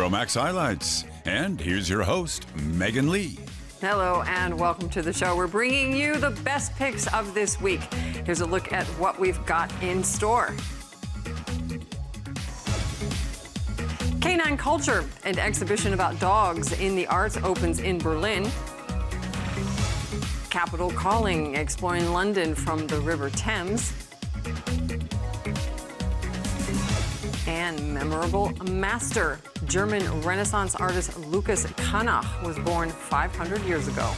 Euromaxx highlights. And here's your host, Megan Lee. Hello and welcome to the show. We're bringing you the best picks of this week. Here's a look at what we've got in store. Canine culture, an exhibition about dogs in the arts, opens in Berlin. Capital Calling, exploring London from the River Thames. And memorable master, German Renaissance artist Lucas Cranach was born 500 years ago.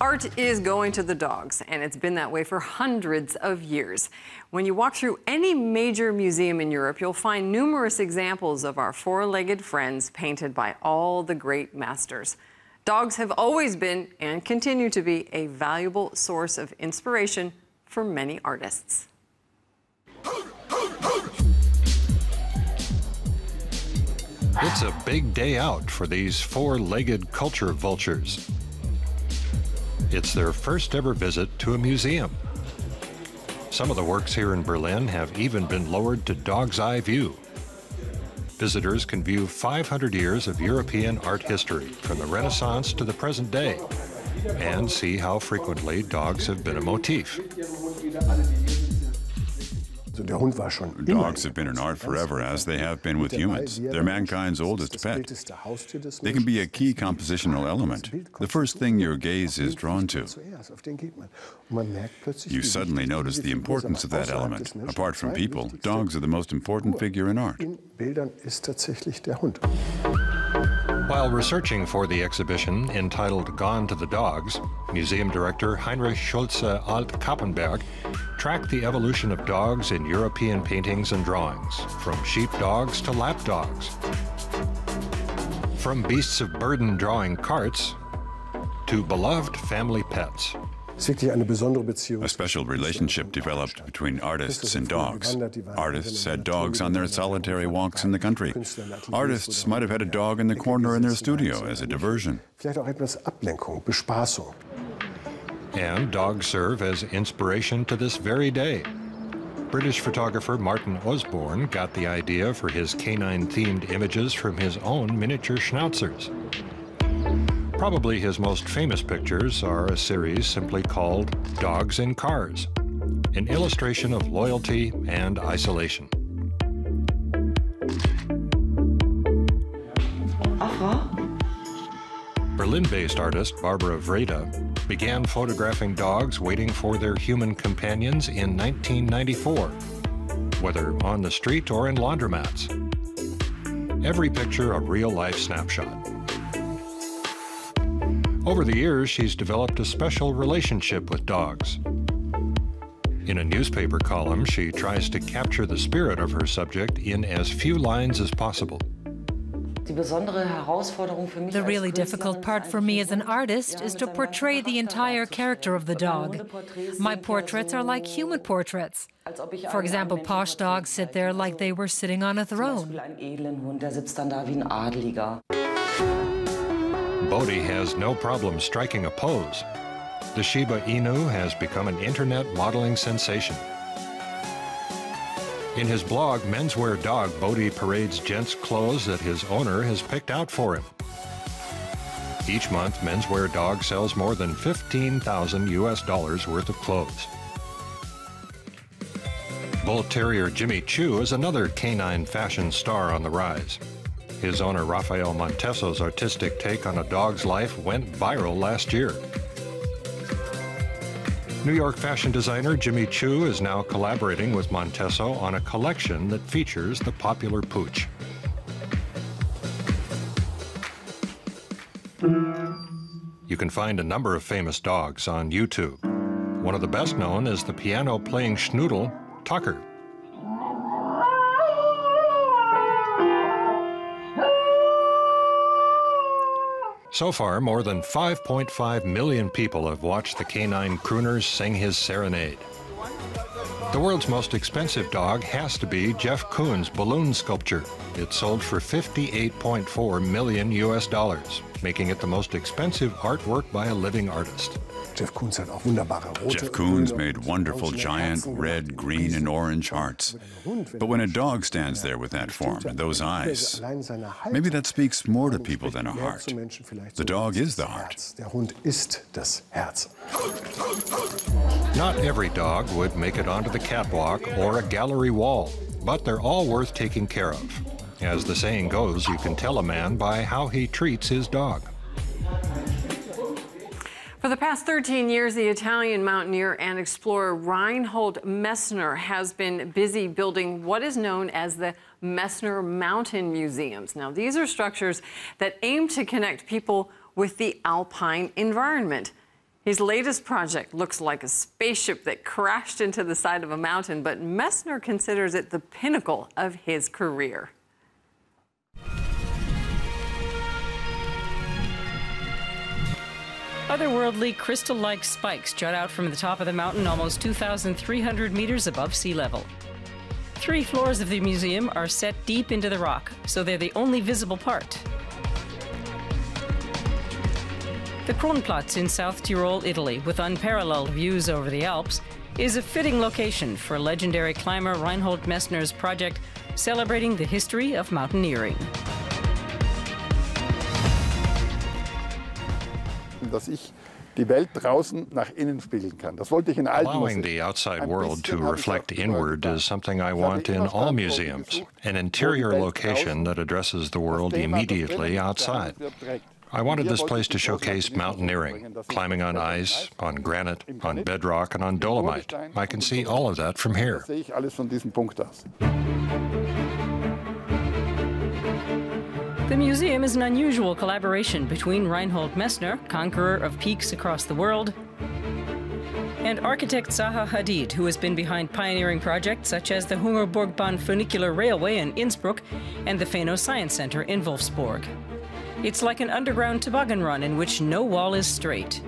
Art is going to the dogs, and it's been that way for hundreds of years. When you walk through any major museum in Europe, you'll find numerous examples of our four-legged friends painted by all the great masters. Dogs have always been, and continue to be, a valuable source of inspiration for many artists. It's a big day out for these four-legged culture vultures. It's their first ever visit to a museum. Some of the works here in Berlin have even been lowered to dog's eye view. Visitors can view 500 years of European art history from the Renaissance to the present day and see how frequently dogs have been a motif. Dogs have been in art forever, as they have been with humans. They're mankind's oldest pet. They can be a key compositional element, the first thing your gaze is drawn to. You suddenly notice the importance of that element. Apart from people, dogs are the most important figure in art. While researching for the exhibition entitled Gone to the Dogs, museum director Heinrich Schulze Alt-Kappenberg tracked the evolution of dogs in European paintings and drawings, from sheepdogs to lapdogs, from beasts of burden drawing carts to beloved family pets. A special relationship developed between artists and dogs. Artists had dogs on their solitary walks in the country. Artists might have had a dog in the corner in their studio as a diversion. And dogs serve as inspiration to this very day. British photographer Martin Osborne got the idea for his canine-themed images from his own miniature schnauzers. Probably his most famous pictures are a series simply called Dogs in Cars, an illustration of loyalty and isolation. Berlin-based artist Barbara Vreda began photographing dogs waiting for their human companions in 1994, whether on the street or in laundromats. Every picture a real-life snapshot. Over the years, she's developed a special relationship with dogs. In a newspaper column, she tries to capture the spirit of her subject in as few lines as possible. The really difficult part for me as an artist is to portray the entire character of the dog. My portraits are like human portraits. For example, posh dogs sit there like they were sitting on a throne. Bodhi has no problem striking a pose. The Shiba Inu has become an internet modeling sensation. In his blog, Menswear Dog, Bodhi parades gents' clothes that his owner has picked out for him. Each month, Menswear Dog sells more than $15,000 US worth of clothes. Bull Terrier Jimmy Choo is another canine fashion star on the rise. His owner, Rafael Montesso's artistic take on a dog's life went viral last year. New York fashion designer Jimmy Choo is now collaborating with Montesso on a collection that features the popular pooch. You can find a number of famous dogs on YouTube. One of the best known is the piano-playing schnoodle, Tucker. So far, more than 5.5 million people have watched the canine crooners sing his serenade. The world's most expensive dog has to be Jeff Koons' balloon sculpture. It sold for $58.4 million US. making it the most expensive artwork by a living artist. Jeff Koons made wonderful giant red, green, and orange hearts. But when a dog stands there with that form and those eyes, maybe that speaks more to people than a heart. The dog is the heart. Not every dog would make it onto the catwalk or a gallery wall, but they're all worth taking care of. As the saying goes, you can tell a man by how he treats his dog. For the past 13 years, the Italian mountaineer and explorer Reinhold Messner has been busy building what is known as the Messner Mountain Museums. Now, these are structures that aim to connect people with the alpine environment. His latest project looks like a spaceship that crashed into the side of a mountain, but Messner considers it the pinnacle of his career. Otherworldly crystal-like spikes jut out from the top of the mountain almost 2,300 meters above sea level. 3 floors of the museum are set deep into the rock, so they're the only visible part. The Kronplatz in South Tyrol, Italy, with unparalleled views over the Alps, is a fitting location for legendary climber Reinhold Messner's project celebrating the history of mountaineering. Allowing the outside world to reflect inward is something I want in all museums, an interior location that addresses the world immediately outside. I wanted this place to showcase mountaineering, climbing on ice, on granite, on bedrock, and on dolomite. I can see all of that from here. The museum is an unusual collaboration between Reinhold Messner, conqueror of peaks across the world, and architect Zaha Hadid, who has been behind pioneering projects such as the Hungerburgbahn funicular railway in Innsbruck and the Fano Science Center in Wolfsburg. It's like an underground toboggan run in which no wall is straight.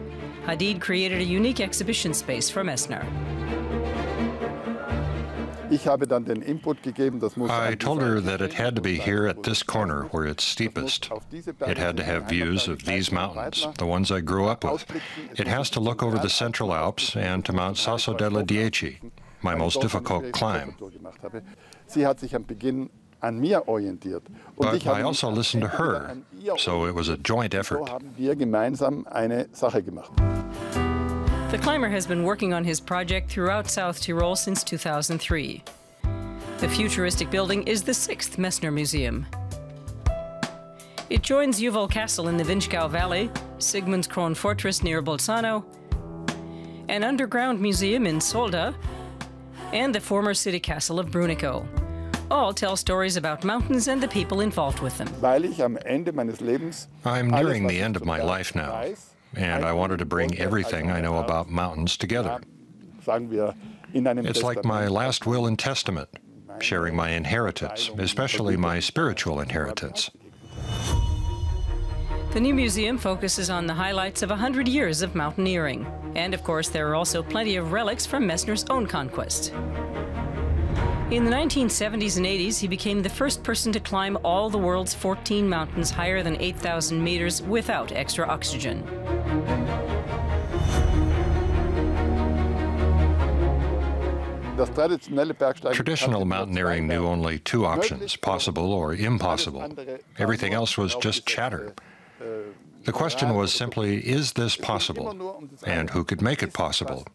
Hadid created a unique exhibition space for Messner. I told her that it had to be here at this corner where it's steepest. It had to have views of these mountains, the ones I grew up with. It has to look over the Central Alps and to Mount Sasso delle Dieci, my most difficult climb. But I also listened to her, so it was a joint effort. The climber has been working on his project throughout South Tyrol since 2003. The futuristic building is the 6th Messner Museum. It joins Juval Castle in the Vinschgau Valley, Sigmundskron Fortress near Bolzano, an underground museum in Solda, and the former city castle of Brunico. All tell stories about mountains and the people involved with them. I'm nearing the end of my life now, and I wanted to bring everything I know about mountains together. It's like my last will and testament, sharing my inheritance, especially my spiritual inheritance. The new museum focuses on the highlights of 100 years of mountaineering. And of course, there are also plenty of relics from Messner's own conquest. In the 1970s and 80s, he became the first person to climb all the world's 14 mountains higher than 8,000 meters without extra oxygen. Traditional mountaineering knew only 2 options, possible or impossible. Everything else was just chatter. The question was simply, is this possible? And who could make it possible?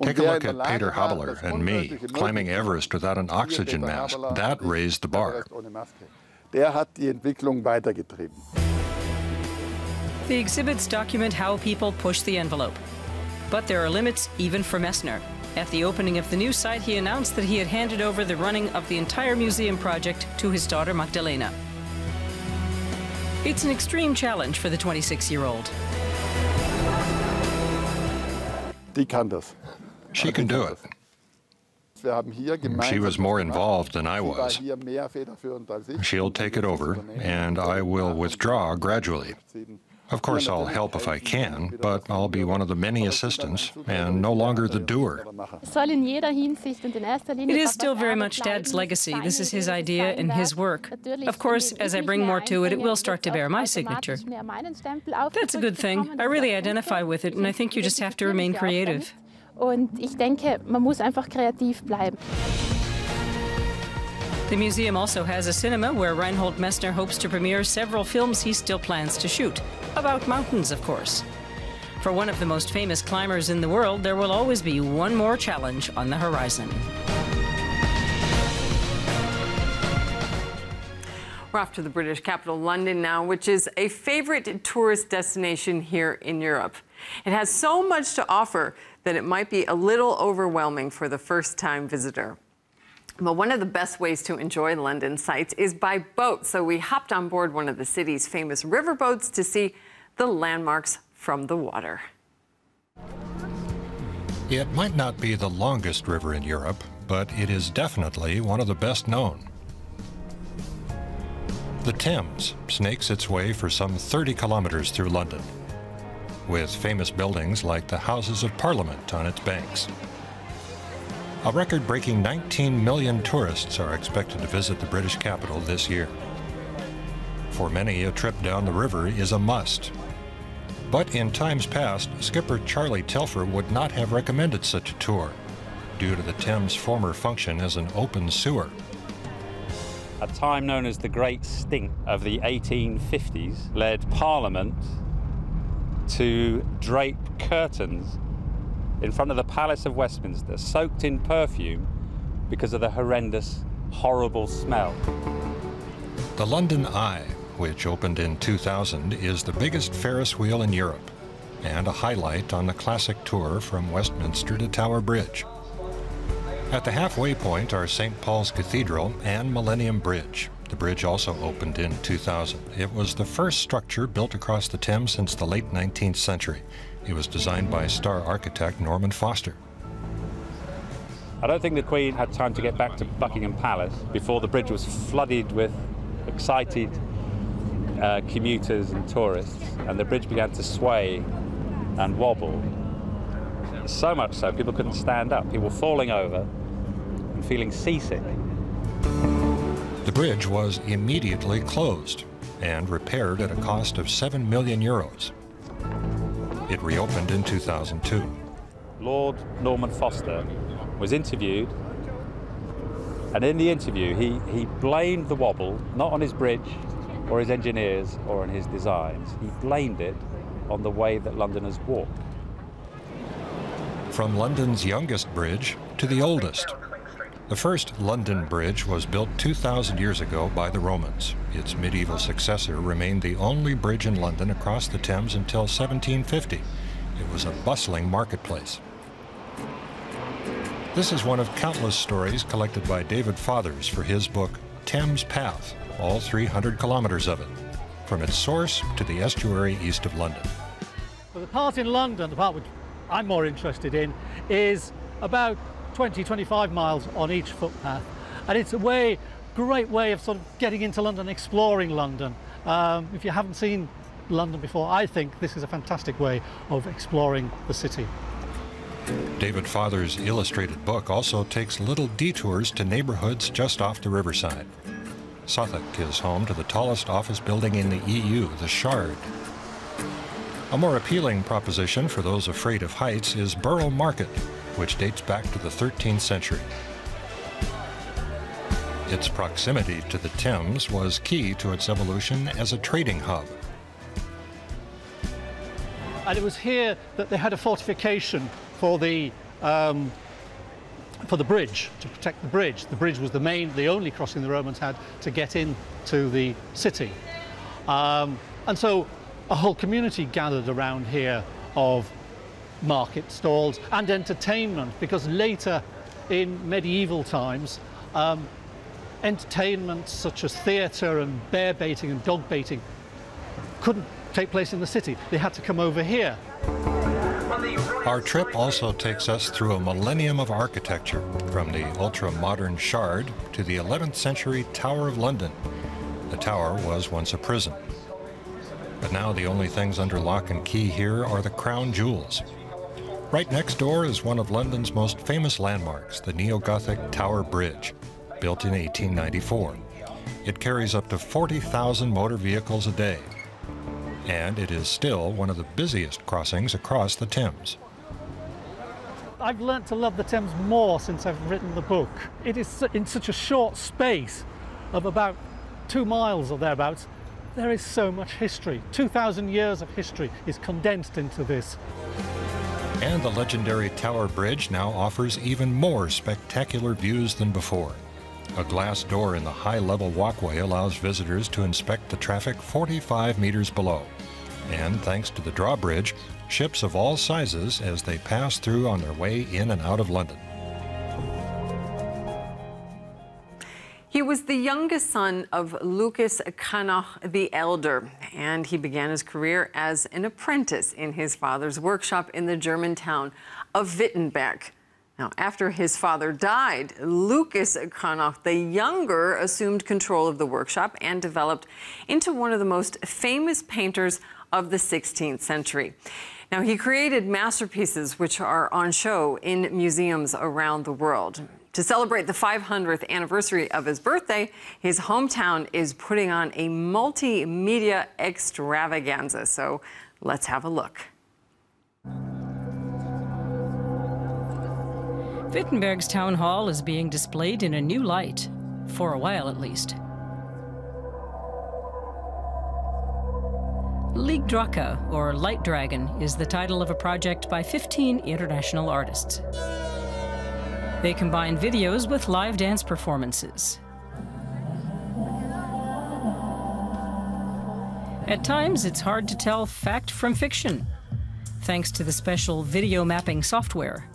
Take a look at Peter Habeler and me, climbing Everest without an oxygen mask. That raised the bar. The exhibits document how people push the envelope. But there are limits even for Messner. At the opening of the new site, he announced that he had handed over the running of the entire museum project to his daughter Magdalena. It's an extreme challenge for the 26-year-old. She can do it. She was more involved than I was. She'll take it over, and I will withdraw gradually. Of course, I'll help if I can, but I'll be one of the many assistants and no longer the doer. It is still very much Dad's legacy. This is his idea and his work. Of course, as I bring more to it, it will start to bear my signature. That's a good thing. I really identify with it, and I think you just have to remain creative. The museum also has a cinema where Reinhold Messner hopes to premiere several films he still plans to shoot. About mountains, of course. For one of the most famous climbers in the world, there will always be one more challenge on the horizon. We're off to the British capital, London now, which is a favorite tourist destination here in Europe. It has so much to offer that it might be a little overwhelming for the first-time visitor. But one of the best ways to enjoy London sights is by boat. So we hopped on board one of the city's famous riverboats to see the landmarks from the water. It might not be the longest river in Europe, but it is definitely one of the best known. The Thames snakes its way for some 30 kilometers through London, with famous buildings like the Houses of Parliament on its banks. A record-breaking 19 million tourists are expected to visit the British capital this year. For many, a trip down the river is a must. But in times past, skipper Charlie Telfer would not have recommended such a tour, due to the Thames' former function as an open sewer. A time known as the Great Stink of the 1850s led Parliament to drape curtains in front of the Palace of Westminster, soaked in perfume because of the horrendous, horrible smell. The London Eye, which opened in 2000, is the biggest Ferris wheel in Europe and a highlight on the classic tour from Westminster to Tower Bridge. At the halfway point are St. Paul's Cathedral and Millennium Bridge. The bridge also opened in 2000. It was the first structure built across the Thames since the late 19th century. It was designed by star architect Norman Foster. I don't think the Queen had time to get back to Buckingham Palace before the bridge was flooded with excited commuters and tourists, and the bridge began to sway and wobble. So much so, people couldn't stand up. People were falling over and feeling seasick. The bridge was immediately closed and repaired at a cost of 7 million euros. It reopened in 2002. Lord Norman Foster was interviewed, and in the interview he blamed the wobble not on his bridge or his engineers or on his designs. He blamed it on the way that Londoners walk. From London's youngest bridge to the oldest. The first London Bridge was built 2,000 years ago by the Romans. Its medieval successor remained the only bridge in London across the Thames until 1750. It was a bustling marketplace. This is one of countless stories collected by David Fathers for his book, Thames Path, all 300 kilometers of it, from its source to the estuary east of London. Well, the part in London, the part which I'm more interested in, is about 20-25 miles on each footpath, and it's a great way of sort of getting into London, exploring London. If you haven't seen London before, I think this is a fantastic way of exploring the city. David Fathers' illustrated book also takes little detours to neighborhoods just off the riverside. Suffolk is home to the tallest office building in the EU, the Shard. A more appealing proposition for those afraid of heights is Borough Market, which dates back to the 13th century. Its proximity to the Thames was key to its evolution as a trading hub. And it was here that they had a fortification for the bridge, to protect the bridge. The bridge was the only crossing the Romans had to get into the city. And so a whole community gathered around here of market stalls and entertainment, because later in medieval times, entertainment such as theatre and bear baiting and dog baiting couldn't take place in the city. They had to come over here. Our trip also takes us through a millennium of architecture, from the ultra-modern Shard to the 11th century Tower of London. The tower was once a prison. But now the only things under lock and key here are the crown jewels. Right next door is one of London's most famous landmarks, the neo-Gothic Tower Bridge, built in 1894. It carries up to 40,000 motor vehicles a day, and it is still one of the busiest crossings across the Thames. I've learnt to love the Thames more since I've written the book. It is in such a short space of about 2 miles or thereabouts. There is so much history. 2,000 years of history is condensed into this. And the legendary Tower Bridge now offers even more spectacular views than before. A glass door in the high-level walkway allows visitors to inspect the traffic 45 meters below. And thanks to the drawbridge, ships of all sizes as they pass through on their way in and out of London. He was the youngest son of Lucas Cranach the Elder, and he began his career as an apprentice in his father's workshop in the German town of Wittenberg. Now, after his father died, Lucas Cranach the Younger assumed control of the workshop and developed into one of the most famous painters of the 16th century. Now, he created masterpieces which are on show in museums around the world. To celebrate the 500th anniversary of his birthday, his hometown is putting on a multimedia extravaganza. So let's have a look. Wittenberg's town hall is being displayed in a new light, for a while at least. Lichtdrache, or Light Dragon, is the title of a project by 15 international artists. They combine videos with live dance performances. At times, it's hard to tell fact from fiction, thanks to the special video mapping software.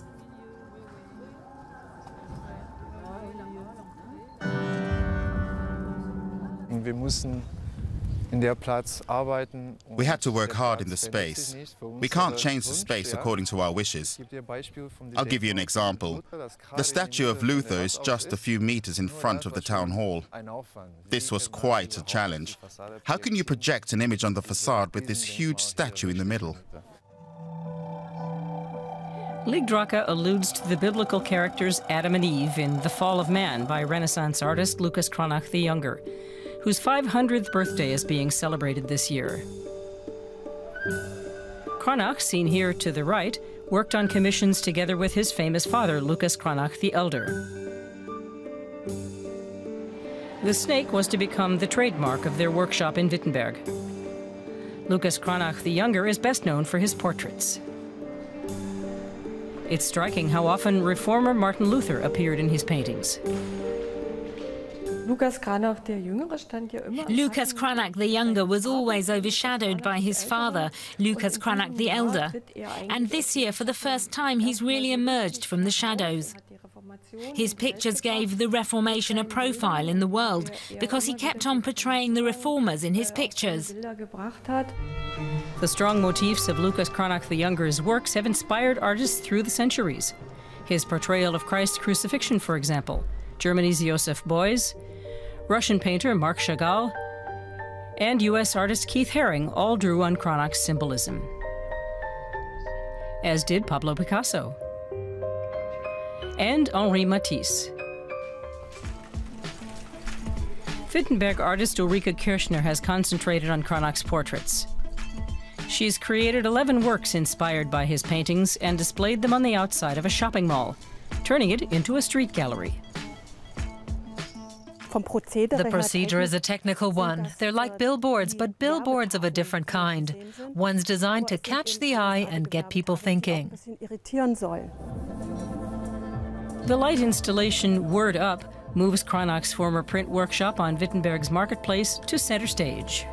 We had to work hard in the space. We can't change the space according to our wishes. I'll give you an example. The statue of Luther is just a few meters in front of the town hall. This was quite a challenge. How can you project an image on the facade with this huge statue in the middle? Lichtdrache alludes to the biblical characters Adam and Eve in The Fall of Man by Renaissance artist Lucas Cranach the Younger, whose 500th birthday is being celebrated this year. Cranach, seen here to the right, worked on commissions together with his famous father, Lucas Cranach the Elder. The snake was to become the trademark of their workshop in Wittenberg. Lucas Cranach the Younger is best known for his portraits. It's striking how often reformer Martin Luther appeared in his paintings. Lucas Cranach the Younger was always overshadowed by his father, Lucas Cranach the Elder. And this year, for the first time, he's really emerged from the shadows. His pictures gave the Reformation a profile in the world because he kept on portraying the reformers in his pictures. The strong motifs of Lucas Cranach the Younger's works have inspired artists through the centuries. His portrayal of Christ's crucifixion, for example, Germany's Joseph Beuys, Russian painter Marc Chagall, and U.S. artist Keith Haring all drew on Cranach's symbolism, as did Pablo Picasso and Henri Matisse. Wittenberg artist Ulrike Kirchner has concentrated on Cranach's portraits. She's created 11 works inspired by his paintings and displayed them on the outside of a shopping mall, turning it into a street gallery. The procedure is a technical one. They're like billboards, but billboards of a different kind. One's designed to catch the eye and get people thinking. The light installation Word Up moves Cranach's former print workshop on Wittenberg's marketplace to center stage.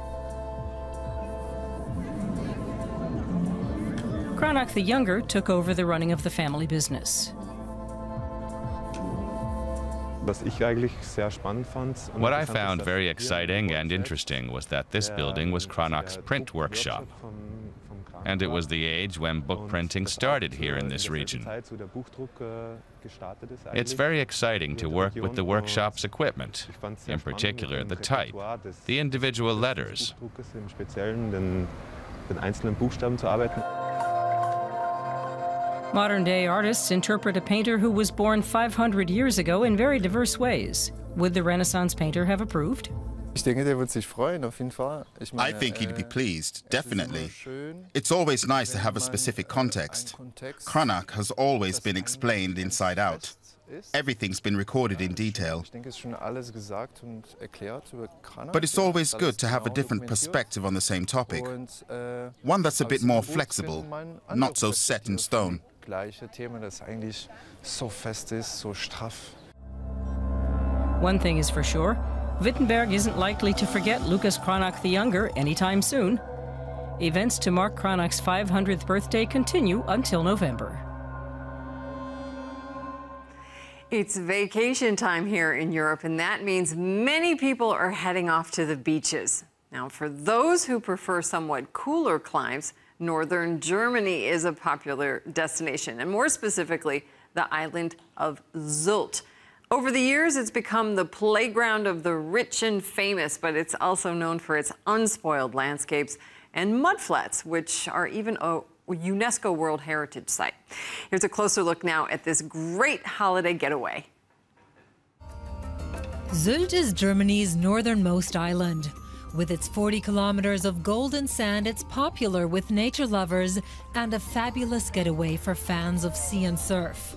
Cranach the Younger took over the running of the family business. What I found very exciting and interesting was that this building was Cranach's print workshop. and it was the age when book printing started here in this region. It's very exciting to work with the workshop's equipment, in particular the type, the individual letters. Modern-day artists interpret a painter who was born 500 years ago in very diverse ways. Would the Renaissance painter have approved? I think he'd be pleased, definitely. It's always nice to have a specific context. Cranach has always been explained inside out. Everything's been recorded in detail. But it's always good to have a different perspective on the same topic. One that's a bit more flexible, not so set in stone. One thing is for sure, Wittenberg isn't likely to forget Lucas Cranach the Younger anytime soon. Events to mark Cranach's 500th birthday continue until November. It's vacation time here in Europe, and that means many people are heading off to the beaches. Now, for those who prefer somewhat cooler climes, northern Germany is a popular destination, and more specifically, the island of Sylt. Over the years, it's become the playground of the rich and famous, but it's also known for its unspoiled landscapes and mudflats, which are even a UNESCO World Heritage Site. Here's a closer look now at this great holiday getaway. Sylt is Germany's northernmost island. With its 40 kilometers of golden sand, it's popular with nature lovers and a fabulous getaway for fans of sea and surf.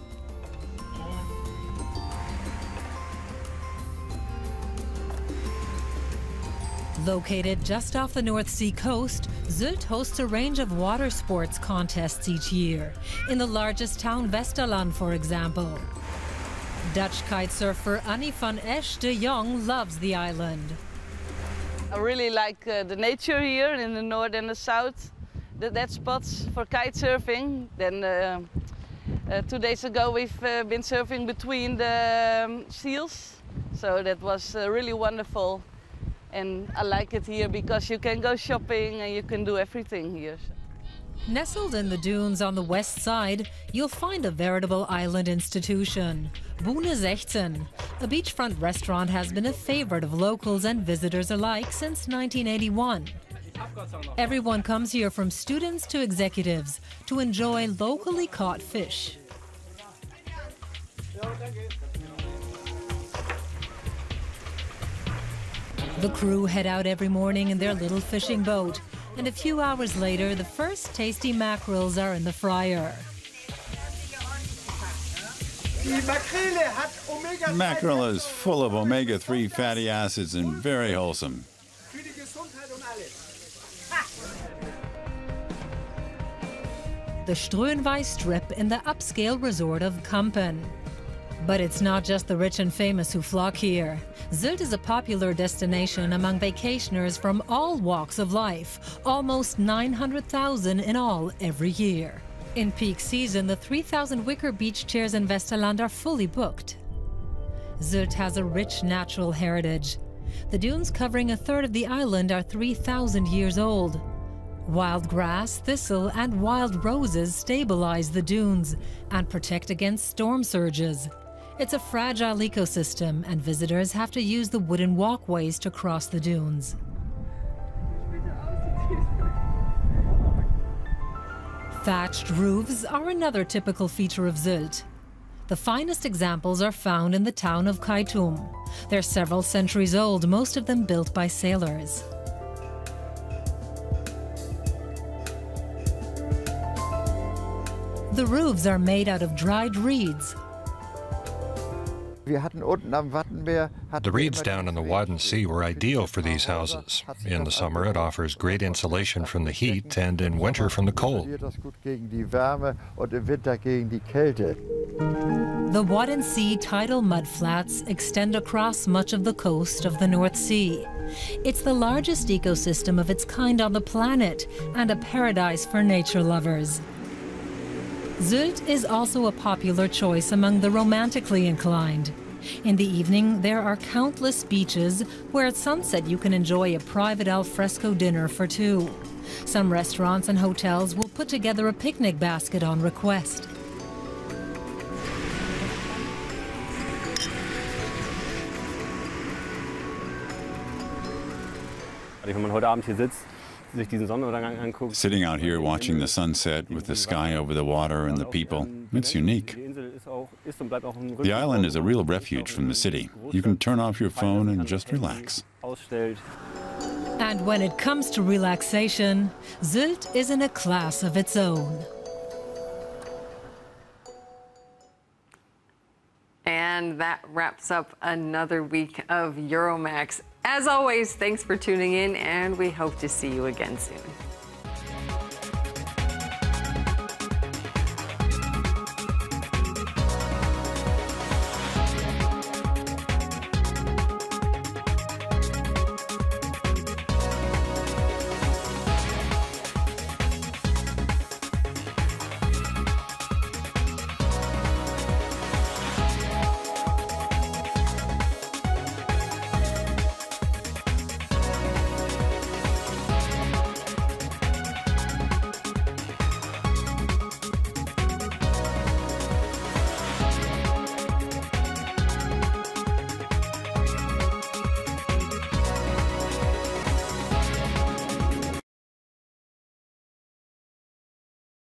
Located just off the North Sea coast, Sylt hosts a range of water sports contests each year. In the largest town, Westerland, for example. Dutch kitesurfer Annie van Esch de Jong loves the island. I really like the nature here in the north and the south. That spots for kitesurfing. Then 2 days ago we've been surfing between the seals, so that was really wonderful. And I like it here because you can go shopping and you can do everything here. Nestled in the dunes on the west side, you'll find a veritable island institution. Bühne 16. A beachfront restaurant has been a favorite of locals and visitors alike since 1981. Everyone comes here, from students to executives, to enjoy locally caught fish. The crew head out every morning in their little fishing boat, and a few hours later, the first tasty mackerels are in the fryer. Mackerel is full of omega-3 fatty acids and very wholesome. The Ströenwei Strip in the upscale resort of Kampen. But it's not just the rich and famous who flock here. Sylt is a popular destination among vacationers from all walks of life, almost 900,000 in all every year. In peak season, the 3,000 wicker beach chairs in Westerland are fully booked. Sylt has a rich natural heritage. The dunes covering a third of the island are 3,000 years old. Wild grass, thistle, and wild roses stabilize the dunes and protect against storm surges. It's a fragile ecosystem, and visitors have to use the wooden walkways to cross the dunes. Thatched roofs are another typical feature of Sylt. The finest examples are found in the town of Kaitum. They're several centuries old, most of them built by sailors. The roofs are made out of dried reeds. The reeds down in the Wadden Sea were ideal for these houses. In the summer, it offers great insulation from the heat, and in winter from the cold. The Wadden Sea tidal mudflats extend across much of the coast of the North Sea. It's the largest ecosystem of its kind on the planet and a paradise for nature lovers. Sylt is also a popular choice among the romantically inclined. In the evening, there are countless beaches where at sunset you can enjoy a private al fresco dinner for two. Some restaurants and hotels will put together a picnic basket on request. Sitting out here watching the sunset with the sky over the water and the people, it's unique. The island is a real refuge from the city. You can turn off your phone and just relax. And when it comes to relaxation, Sylt is in a class of its own. And that wraps up another week of Euromaxx. As always, thanks for tuning in, and we hope to see you again soon.